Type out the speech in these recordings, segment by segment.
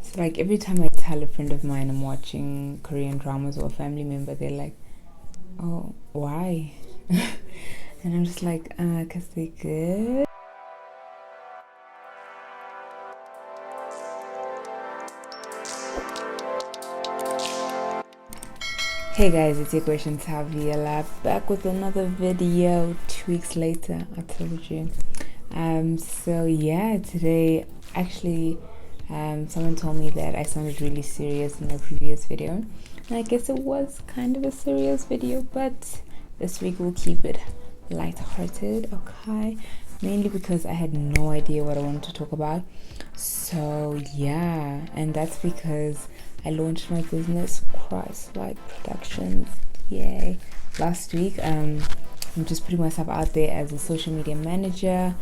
So like every time I tell a friend of mine I'm watching Korean dramas or a family member, they're like, oh, why? And I'm just like, 'cause they're good. Hey guys, it's your question Taviela, back with another video 2 weeks later. I told you. So yeah, today actually someone told me that I sounded really serious in my previous video, and I guess it was kind of a serious video, but this week we'll keep it light-hearted, okay? Mainly because I had no idea what I wanted to talk about. So yeah, and that's because I launched my business, Christ-like Productions, yay, last week. I'm just putting myself out there as a social media manager,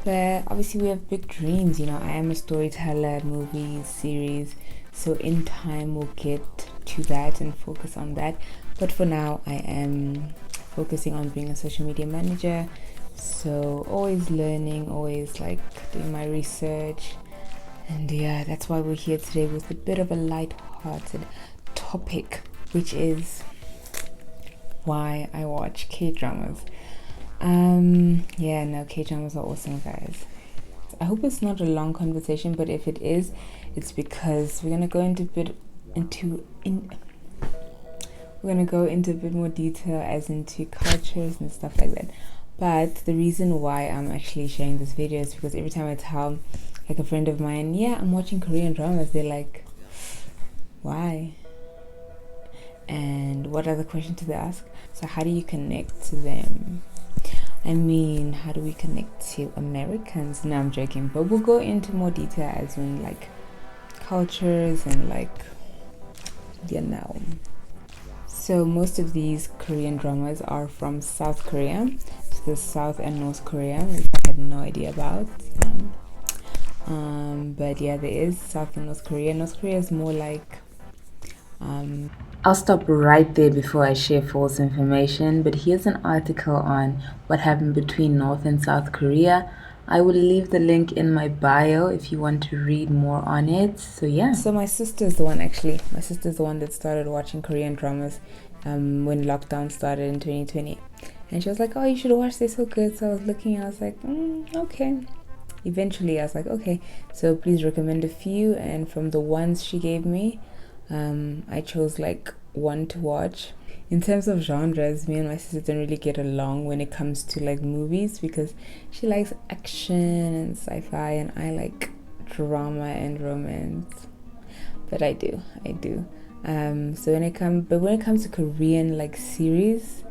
but obviously we have big dreams, you know. I am a storyteller, movies, series, so in time we'll get to that and focus on that. But for now, I am focusing on being a social media manager, so always learning, always like doing my research. And yeah, that's why we're here today with a bit of a light-hearted topic, which is why I watch K-dramas. Yeah, no, K-dramas are awesome, guys. I hope it's not a long conversation, but if it is, it's because we're gonna go into a bit more detail as into cultures and stuff like that. But the reason why I'm actually sharing this video is because every time I tell like a friend of mine, yeah, I'm watching Korean dramas, they're like, why? And what other questions do they ask? So how do you connect to them? I mean, how do we connect to Americans? No, I'm joking, but we'll go into more detail as in like cultures and like, you know. So most of these Korean dramas are from South Korea, so the South and North Korea, which I had no idea about, you know. But yeah, there is South and North Korea. North Korea is more like I'll stop right there before I share false information, but here's an article on what happened between North and South Korea. I will leave the link in my bio if you want to read more on it. So yeah. So my sister's the one actually. My sister's the one that started watching Korean dramas when lockdown started in 2020. And she was like, oh, you should watch, they're so good. So I was looking, I was like, okay. Eventually I was like, okay, so please recommend a few. And from the ones she gave me, I chose like one to watch. In terms of genres, me and my sister don't really get along when it comes to like movies, because she likes action and sci-fi and I like drama and romance. But I do. So when it comes to Korean like series,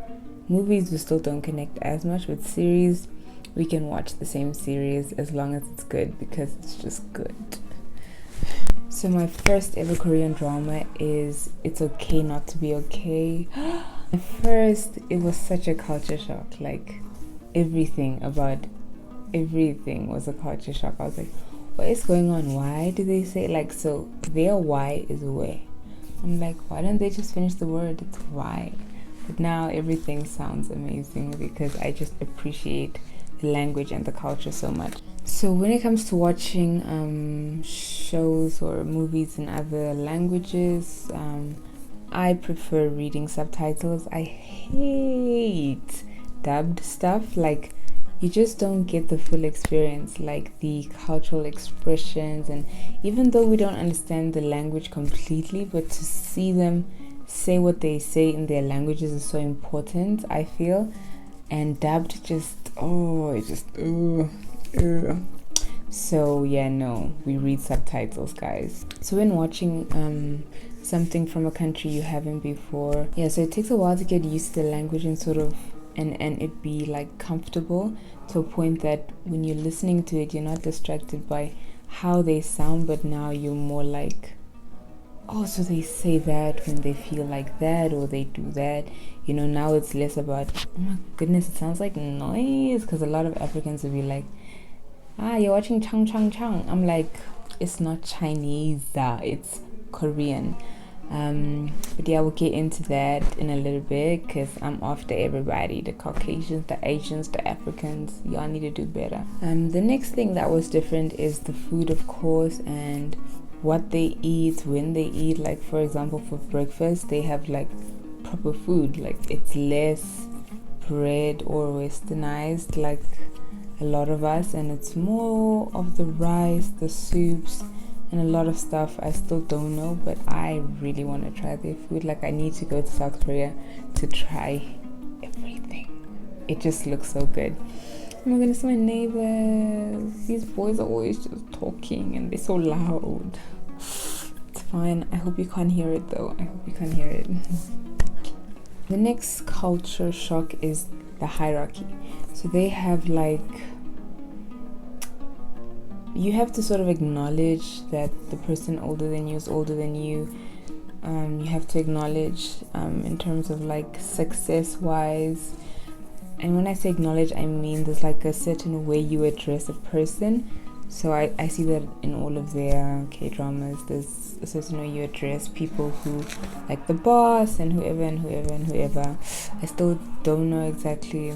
movies we still don't connect as much. With series, we can watch the same series as long as it's good, because it's just good. So my first ever Korean drama is It's Okay Not to Be Okay. At first, it was such a culture shock. Like, everything was a culture shock. I was like, what is going on? Why do they say, like, so their why is way? I'm like, why don't they just finish the word? It's why. But now everything sounds amazing because I just appreciate the language and the culture so much. So when it comes to watching shows or movies in other languages, I prefer reading subtitles. I hate dubbed stuff. Like, you just don't get the full experience, like the cultural expressions, and even though we don't understand the language completely, but to see them say what they say in their languages is so important, I feel. And dubbed so yeah, no, we read subtitles, guys. So when watching something from a country you haven't before, yeah, so it takes a while to get used to the language and sort of and it be like comfortable to a point that when you're listening to it, you're not distracted by how they sound, but now you're more like, oh, so they say that when they feel like that, or they do that, you know. Now it's less about, oh my goodness, it sounds like noise, because a lot of Africans will be like, you're watching Chang Chang Chang. I'm like, it's not Chinese, it's Korean. But yeah, we'll get into that in a little bit, because I'm after everybody, the Caucasians, the Asians, the Africans. Y'all need to do better. The next thing that was different is the food, of course, and what they eat, when they eat. Like, for example, for breakfast, they have like proper food. Like, it's less bread or westernized like a lot of us, and it's more of the rice, the soups, and a lot of stuff I still don't know, but I really want to try their food. Like, I need to go to South Korea to try everything. It just looks so good. Oh my goodness, my neighbors. These boys are always just talking and they're so loud. It's fine. I hope you can't hear it though. I hope you can't hear it. The next culture shock is the hierarchy. So they have like, you have to sort of acknowledge that the person older than you is older than you. You have to acknowledge in terms of like success wise. And when I say acknowledge, I mean there's like a certain way you address a person. So I see that in all of their K-dramas. There's a certain way you address people who, like the boss and whoever and whoever and whoever. I still don't know exactly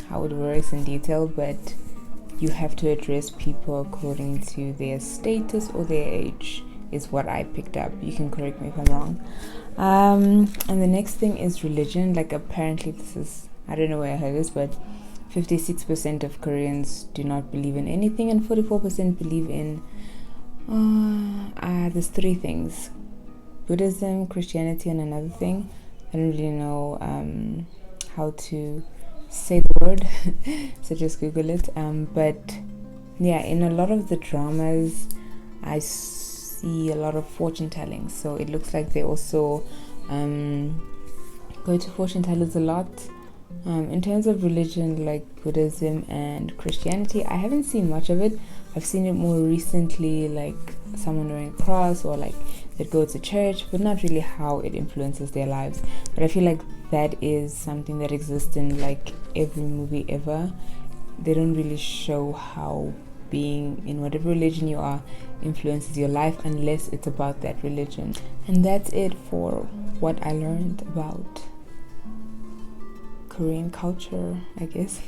how it works in detail, but you have to address people according to their status or their age, is what I picked up. You can correct me if I'm wrong. And the next thing is religion. Like, apparently this is, I don't know where I heard this, but 56% of Koreans do not believe in anything, and 44% believe in there's 3 things: Buddhism, Christianity, and another thing. I don't really know how to say the word, so just Google it. But yeah, in a lot of the dramas I see a lot of fortune telling, so it looks like they also go to fortune tellers a lot. In terms of religion, like Buddhism and Christianity, I haven't seen much of it. I've seen it more recently, like someone wearing a cross, or like they'd go to church, but not really how it influences their lives. But I feel like that is something that exists in like every movie ever. They don't really show how being in whatever religion you are influences your life, unless it's about that religion. And that's it for what I learned about Korean culture, I guess.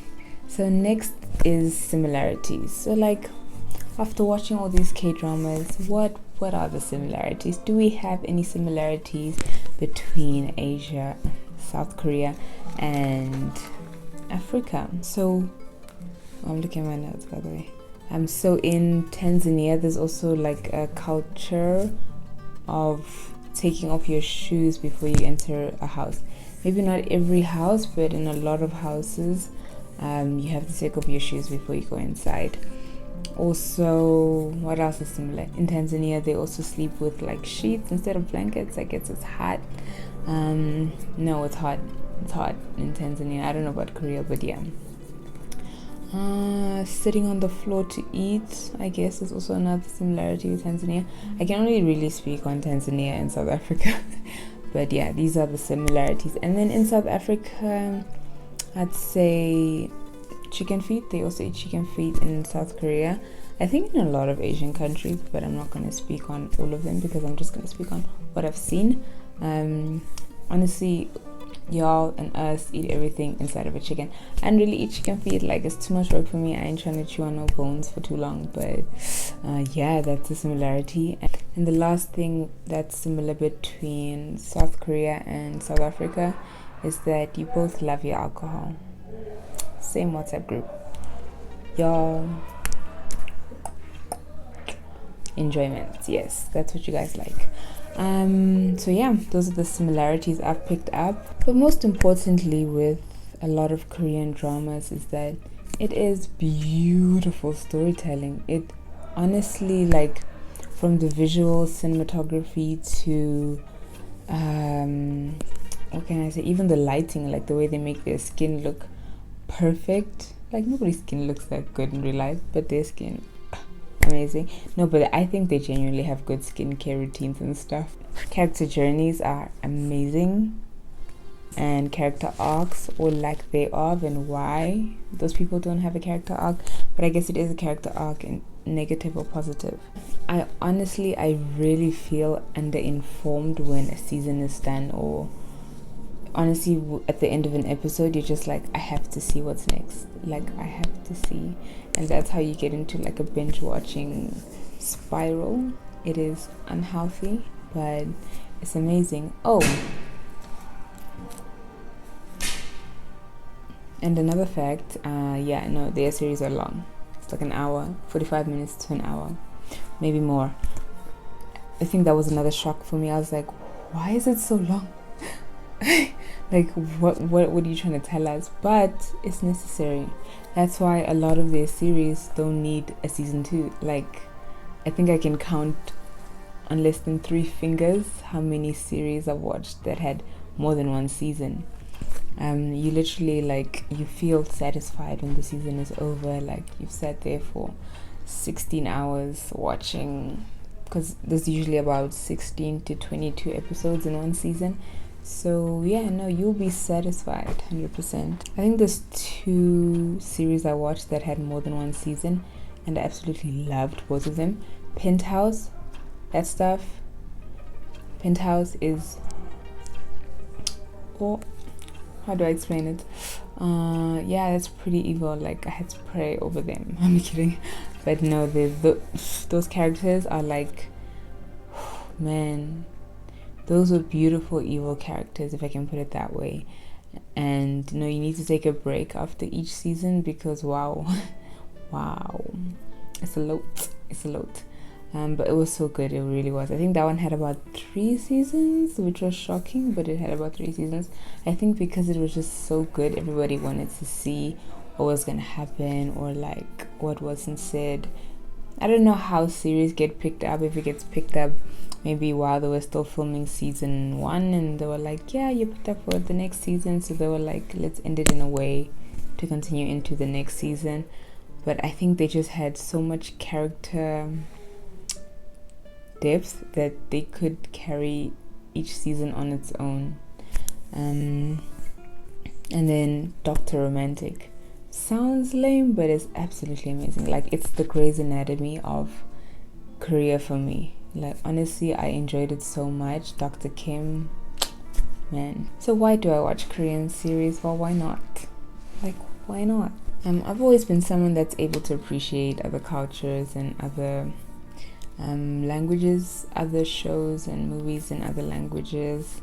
So next is similarities. So like, after watching all these K-dramas, what are the similarities? Do we have any similarities between Asia, South Korea, and Africa? So I'm looking at my notes, by the way. So in Tanzania, there's also like a culture of taking off your shoes before you enter a house. Maybe not every house, but in a lot of houses, you have to take off your shoes before you go inside. Also, what else is similar? In Tanzania, they also sleep with like sheets instead of blankets. I guess it's hot. No, it's hot. It's hot in Tanzania. I don't know about Korea, but yeah. Sitting on the floor to eat, I guess, is also another similarity with Tanzania. I can only really speak on Tanzania and South Africa. But yeah, these are the similarities. And then in South Africa, I'd say chicken feet. They also eat chicken feet in South Korea. I think in a lot of Asian countries, but I'm not going to speak on all of them because I'm just going to speak on what I've seen. Honestly, y'all and us eat everything inside of a chicken. I don't really eat chicken feet. Like, it's too much work for me. I ain't trying to chew on no bones for too long. But yeah, that's a similarity. And the last thing that's similar between South Korea and South Africa is that you both love your alcohol. Same WhatsApp group. Y'all, enjoyment. Yes, that's what you guys like. So yeah, those are the similarities I've picked up. But most importantly with a lot of Korean dramas is that it is beautiful storytelling. It honestly, like, from the visual cinematography to what can I say, even the lighting, like the way they make their skin look perfect. Like, nobody's skin looks that good in real life, but their skin, amazing. No, but I think they genuinely have good skincare routines and stuff. Character journeys are amazing, and character arcs, or lack thereof, and why those people don't have a character arc. But I guess it is a character arc, in negative or positive. I really feel underinformed when a season is done, or honestly at the end of an episode you're just like, I have to see what's next. Like, I have to see. And that's how you get into like a binge watching spiral. It is unhealthy, but it's amazing. Oh, and another fact, their series are long. It's like an hour, 45 minutes to an hour, maybe more. I think that was another shock for me. I was like, why is it so long? Like, what are you trying to tell us? But it's necessary. That's why a lot of their series don't need a season 2. Like, I think I can count on less than 3 fingers how many series I've watched that had more than one season. You literally, like, you feel satisfied when the season is over. Like, you've sat there for 16 hours watching, because there's usually about 16 to 22 episodes in one season. So yeah, no, you'll be satisfied 100%. I think there's 2 series I watched that had more than one season, and I absolutely loved both of them. Penthouse, that stuff. Penthouse is, how do I explain it? That's pretty evil. Like, I had to pray over them. I'm kidding, but no, those characters are like, man, those were beautiful evil characters, if I can put it that way. And you need to take a break after each season, because wow, it's a lot. But it was so good. It really was. I think that one had about 3 seasons, which was shocking, but it had about 3 seasons. I think because it was just so good, everybody wanted to see what was gonna happen, or like what wasn't said. I don't know how series get picked up. If it gets picked up maybe while they were still filming season 1, and they were like, yeah, you picked up for the next season, so they were like, let's end it in a way to continue into the next season. But I think they just had so much character depth that they could carry each season on its own. And then Dr. Romantic sounds lame, but it's absolutely amazing. Like, it's the Grey's Anatomy of Korea for me. Like, honestly, I enjoyed it so much. Dr. Kim, man. So why do I watch Korean series? Well, why not? Like, why not? I've always been someone that's able to appreciate other cultures and other languages, other shows and movies in other languages.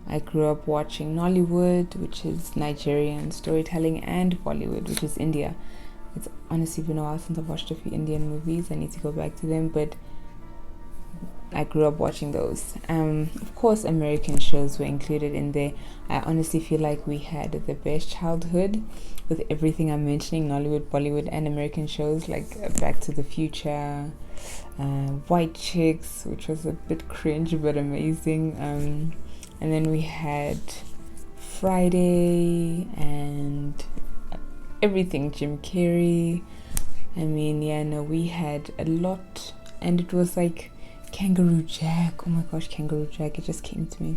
I grew up watching Nollywood, which is Nigerian storytelling, and Bollywood, which is India. It's honestly been a while since I've watched a few Indian movies. I need to go back to them, but I grew up watching those. Of course, American shows were included in there. I honestly feel like we had the best childhood with everything I'm mentioning: Nollywood, Bollywood, and American shows like Back to the Future, White Chicks, which was a bit cringe but amazing. And then we had Friday and everything, Jim Carrey. I mean, we had a lot, and it was like Kangaroo Jack. Oh my gosh, Kangaroo Jack, it just came to me.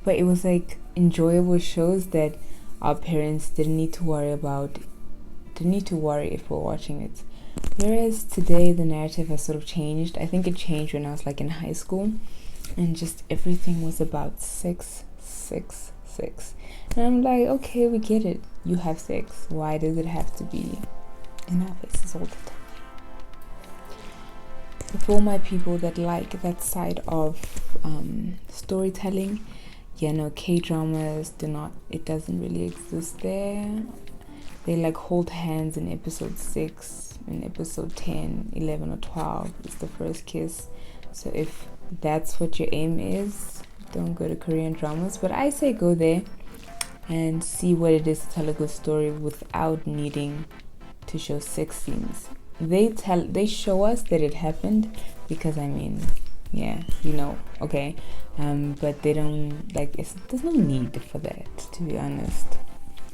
But it was like enjoyable shows that our parents didn't need to worry if we're watching it. Whereas today the narrative has sort of changed. I think it changed when I was like in high school, and just everything was about sex. And I'm like, okay, we get it. You have sex. Why does it have to be in our faces all the time? For my people that like that side of storytelling, Kdramas it doesn't really exist there. They like hold hands in episode 6, in episode 10, 11 or 12 is the first kiss. So if that's what your aim is, don't go to Korean dramas. But I say go there and see what it is to tell a good story without needing to show sex scenes. They show us that it happened, because I mean, okay, but they don't there's no need for that, to be honest.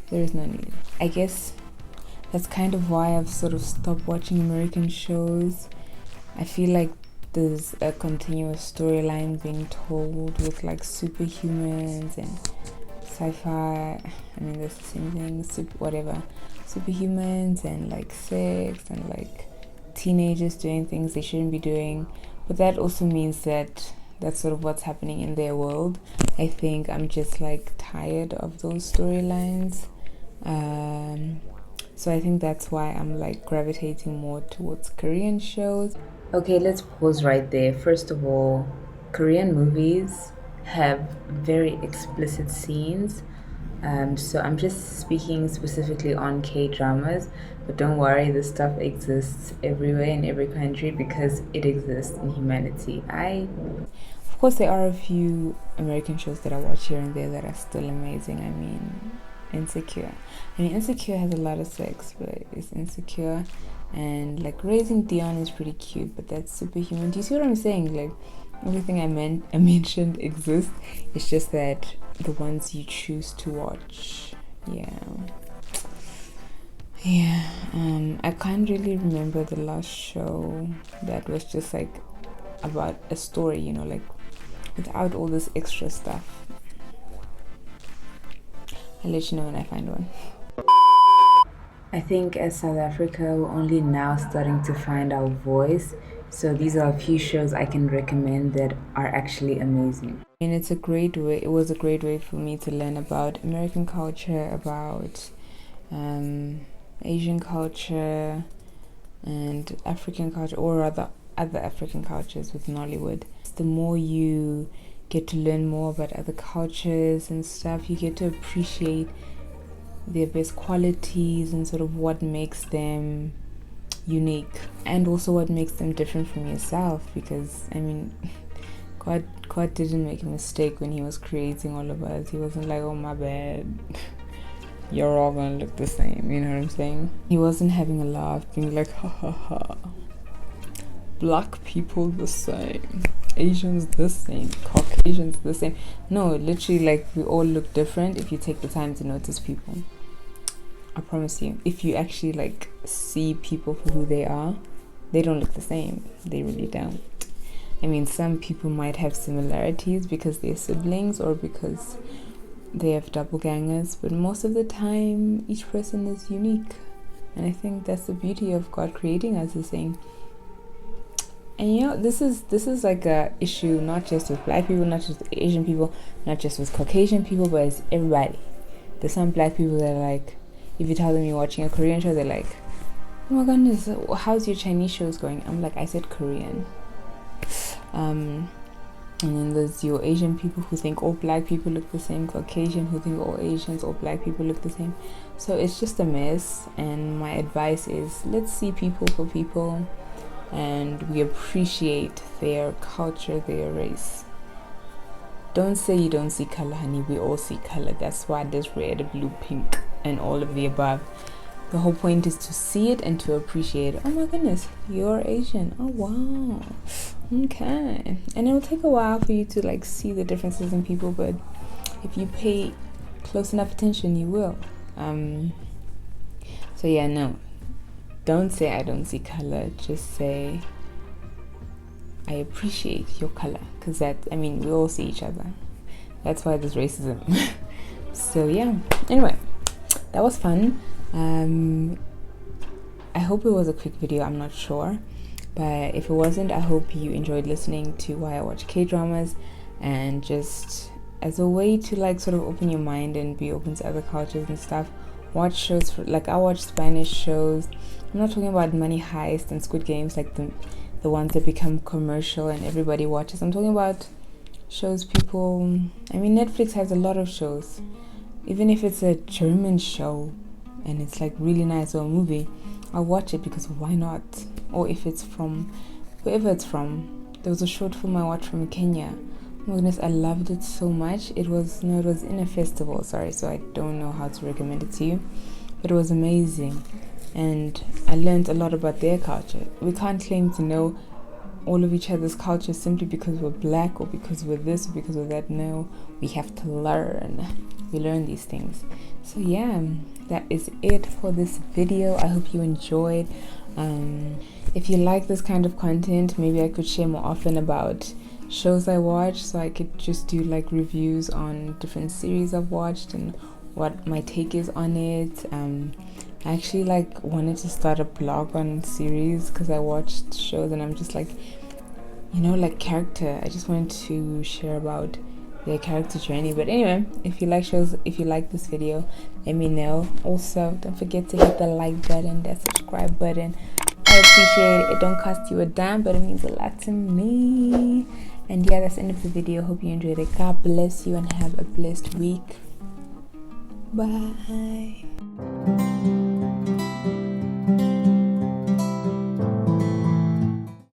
There is no need. I guess that's kind of why I've sort of stopped watching American shows. I feel like there's a continuous storyline being told with like superhumans and sci-fi. I mean, that's the same thing, superhumans and like sex and like teenagers doing things they shouldn't be doing. But that also means that that's sort of what's happening in their world. I think I'm just like tired of those storylines. So I think that's why I'm like gravitating more towards Korean shows. Okay, let's pause right there. First of all, Korean movies have very explicit scenes. So I'm just speaking specifically on K dramas, but don't worry, this stuff exists everywhere in every country because it exists in humanity. Of course, there are a few American shows that I watch here and there that are still amazing. I mean, Insecure. I mean, Insecure has a lot of sex, but it's Insecure. And like Raising Dion is pretty cute, but that's superhuman. Do you see what I'm saying? Like everything I mentioned exists. It's just that the ones you choose to watch. Yeah. Yeah. I can't really remember the last show that was just like about a story, you know, like without all this extra stuff. I'll let you know when I find one. I think as South Africa, we're only now starting to find our voice. So these are a few shows I can recommend that are actually amazing. And it's a great way, it was a great way for me to learn about American culture, about Asian culture, and African culture, or rather other African cultures with Nollywood. The more you get to learn more about other cultures and stuff, you get to appreciate their best qualities and sort of what makes them unique, and also what makes them different from yourself. Because I mean, God didn't make a mistake when he was creating all of us. He wasn't like, oh my bad, you're all gonna look the same, you know what I'm saying? He wasn't having a laugh, being like, ha ha ha, black people the same, Asians the same, Caucasians the same. No, literally, like, we all look different if you take the time to notice people. I promise you, if you actually like see people for who they are, they don't look the same. They really don't. I mean, some people might have similarities because they're siblings or because they have doppelgangers, but most of the time each person is unique. And I think that's the beauty of God creating us, is saying, and you know, this is like a issue not just with black people, not just with Asian people, not just with Caucasian people, but it's everybody. There's some black people that are like, if you tell them you're watching a Korean show, they're like, oh my goodness, how's your Chinese shows going? I'm like, I said Korean. And then there's your Asian people who think all black people look the same, Caucasian who think all Asians, all black people look the same. So it's just a mess, and my advice is, let's see people for people, and we appreciate their culture, their race. Don't say you don't see color, honey. We all see color. That's why there's red, blue, pink, and all of the above. The whole point is to see it and to appreciate it. Oh my goodness, you're Asian. Oh wow. Okay. And it will take a while for you to like see the differences in people, but if you pay close enough attention, you will. So yeah, no. Don't say I don't see color. Just say I appreciate your color, because that, I mean, we all see each other. That's why there's racism. So yeah, anyway, that was fun. I hope it was a quick video. I'm not sure, but if it wasn't, I hope you enjoyed listening to why I watch K-dramas, and just as a way to like sort of open your mind and be open to other cultures and stuff. Watch shows like I watch Spanish shows. I'm not talking about Money Heist and Squid Games, like the ones that become commercial and everybody watches. I'm talking about shows people, I mean, Netflix has a lot of shows. Even if it's a German show and it's like really nice, or a movie, I'll watch it because why not? Or if it's from wherever it's from. There was a short film I watched from Kenya. Oh my goodness, I loved it so much. It was in a festival, sorry, so I don't know how to recommend it to you, but it was amazing. And I learned a lot about their culture. We can't claim to know all of each other's culture simply because we're black, or because we're this, or because we're that. No, we have to learn. We learn these things. So yeah, that is it for this video. I hope you enjoyed. If you like this kind of content, maybe I could share more often about shows I watch, so I could just do like reviews on different series I've watched and what my take is on it. I actually like wanted to start a blog on series because I watched shows and I'm just like, you know, like character. I just wanted to share about their character journey. But anyway, if you like shows, if you like this video, let me know. Also, don't forget to hit the like button, that subscribe button. appreciate it. It don't cost you a dime, but it means a lot to me. And yeah, that's the end of the video. Hope you enjoyed it. God bless you and have a blessed week. Bye.